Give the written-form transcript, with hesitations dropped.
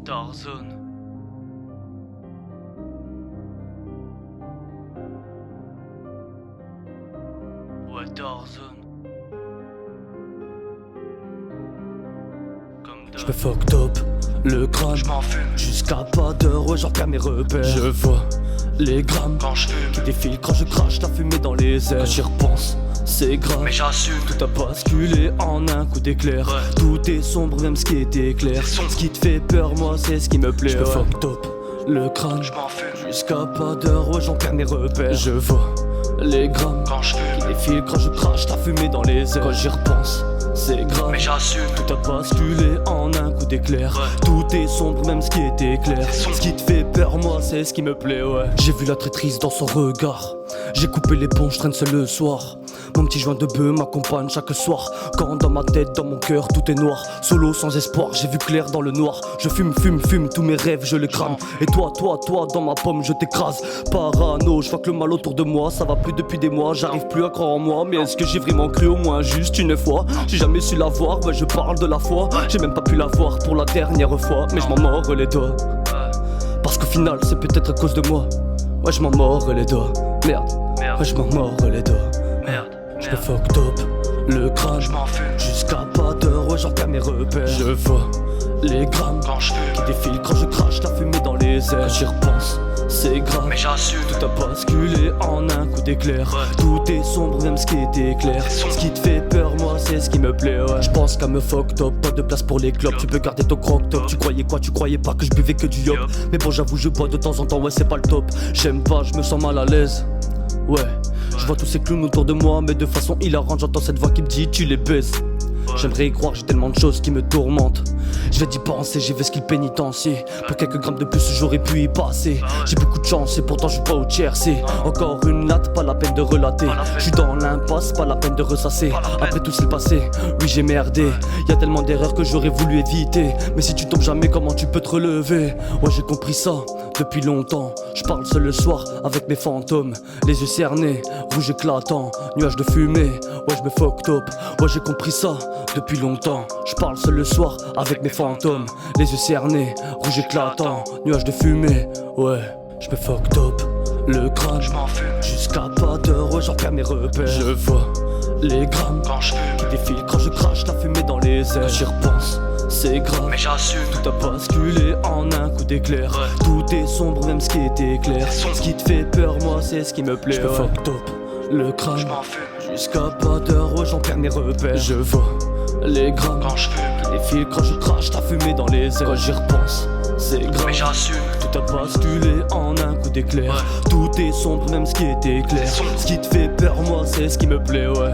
Warzone. Warzone. Je me fuck top, le crâne, J'm'en fume jusqu'à pas d'heure, ouais j'en perds mes repères. Je vois les grammes quand j'fume, qui défilent quand je crache la fumée dans les airs. Quand j'y repense, c'est grave, mais j'assume. tout a basculé en un coup d'éclair. Ouais. Tout est sombre, même ce qui était clair. C'est sombre. Ce qui te fait peur, moi c'est ce qui me plaît. Je me Ouais. fuck top, le crâne, J'm'en fume jusqu'à pas d'heure, ouais j'en perds mes repères. Je vois les grammes quand qui j'fume, défilent quand je crache la fumée dans les airs. Quand j'y repense, c'est grave, mais j'assume. tout a basculé en un coup d'éclair. Ouais. Tout est sombre, même ce qui était clair. C'est sombre. Ce qui te fait peur, moi, c'est ce qui me plaît, ouais. J'ai vu la traîtrise dans son regard. J'ai coupé les ponts, je traîne seul le soir. Mon petit joint de bœuf m'accompagne chaque soir. Quand dans ma tête, dans mon cœur, tout est noir. Solo, sans espoir, j'ai vu clair dans le noir. Je fume, tous mes rêves, je les crame. Et toi, dans ma pomme, je t'écrase. Parano, je vois que le mal autour de moi. Ça va plus depuis des mois, j'arrive plus à croire en moi. Mais est-ce que j'ai vraiment cru au moins juste une fois? J'ai jamais su la voir, ouais, je parle de la foi. J'ai même pas pu la voir pour la dernière fois. Mais je m'en mords les doigts. Parce qu'au final, c'est peut-être à cause de moi. Ouais, je m'en mords les doigts. Merde, Merde, ouais, je m'en mords les doigts. merde, Je me merde. fuck top, le crâne, J'm'en fume jusqu'à pas d'heure, ouais, j'en perds mes repères. Je vois les grammes quand qui j'fume, défilent quand je crache la fumée dans les airs. Quand j'y repense, c'est grave, mais j'assume. tout a basculé en un coup d'éclair. Ouais. Tout est sombre, même ce qui était clair. C'est sombre. Ce qui te fait peur, moi, c'est ce qui me plaît, ouais. Je pense qu'à me fuck top, pas de place pour les clopes. Tu peux garder ton croque top. Tu croyais quoi? Tu croyais pas que je buvais que du yop? Yup. Mais bon, j'avoue, je bois de temps en temps, ouais, c'est pas le top. J'aime pas, je me sens mal à l'aise. Ouais, je vois tous ces clowns autour de moi, mais de façon hilarante, j'entends cette voix qui me dit tu les baises. J'aimerais y croire, j'ai tellement de choses qui me tourmentent. Je vais d'y penser, j'ai ce qu'il pénitencier. Pour quelques grammes de plus, j'aurais pu y passer. J'ai beaucoup de chance et pourtant je suis pas au tiercé. Encore une latte, pas la peine de relater. Je suis dans l'impasse, pas la peine de ressasser. Après tout ce qui est passé, oui j'ai merdé. Y a tellement d'erreurs que j'aurais voulu éviter. Mais si tu tombes jamais, comment tu peux te relever? Ouais, j'ai compris ça depuis longtemps. Je parle seul le soir avec mes fantômes. Les yeux cernés, rouge éclatant, nuages de fumée. Ouais, je me fuck top. Ouais, j'ai compris ça depuis longtemps. Je parle seul le soir avec mes fantômes. Les yeux cernés, rouge éclatant, nuages de fumée. Ouais, je me fuck top, le crâne, J'm'en fume jusqu'à pas d'heure, ouais, j'en perds mes repères. Je vois les grammes quand j'fume, qui défilent quand je crache la fumée dans les airs. Quand j'y repense, c'est grave, mais j'assume. tout a basculé en un coup d'éclair. Ouais. Tout est sombre, même ce qui était clair. C'est sombre. Ce qui te fait peur, moi, c'est ce qui me plaît. Je me fuck top, le crâne, J'm'en fume jusqu'à pas d'heure, ouais, j'en perds mes repères. Je vois les grammes quand j'fume, qui défilent quand je crache la fumée dans les airs. Quand j'y repense, c'est grave, mais j'assume. tout a basculé en un coup d'éclair. Ouais. Tout est sombre, même ce qui était clair. C'est sombre. Ce qui te fait peur, moi, c'est ce qui me plaît, ouais.